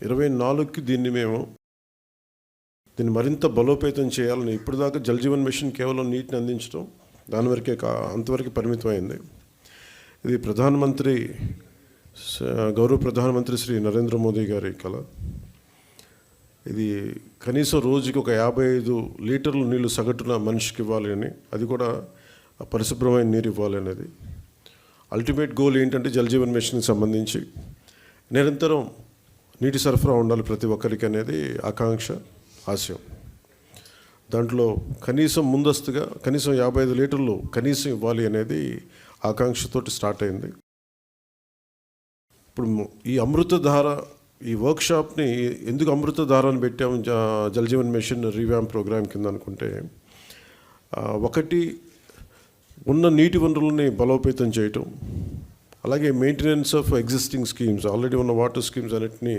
24కి దీన్ని మరింత బలోపేతం చేయాలని. ఇప్పటిదాకా జల్ జీవన్ మిషన్ కేవలం నీటిని అందించడం దాని వరకే అంతవరకు పరిమితమైంది. ఇది గౌరవ ప్రధానమంత్రి శ్రీ నరేంద్ర మోదీ గారి కళ. ఇది కనీసం రోజుకి ఒక 55 లీటర్ల నీళ్లు సగటున మనిషికి ఇవ్వాలి అని, అది కూడా పరిశుభ్రమైన నీరు ఇవ్వాలి అనేది. అల్టిమేట్ గోల్ ఏంటంటే జల్ జీవన్ మిషన్కి సంబంధించి నిరంతరం నీటి సరఫరా ఉండాలి ప్రతి ఒక్కరికి అనేది ఆకాంక్ష, ఆశయం. దాంట్లో కనీసం ముందస్తుగా కనీసం 55 లీటర్లు కనీసం ఇవ్వాలి అనేది ఆకాంక్షతోటి స్టార్ట్ అయింది. ఇప్పుడు ఈ అమృతధార ఈ వర్క్షాప్ని ఎందుకు అమృతధార అని పెట్టాము Jal Jeevan mission revamp programme కింద అనుకుంటే, ఒకటి ఉన్న నీటి వనరులని బలోపేతం చేయటం, అలాగే maintenance of existing schemes, already ఉన్న వాటర్ స్కీమ్స్ అన్నిటినీ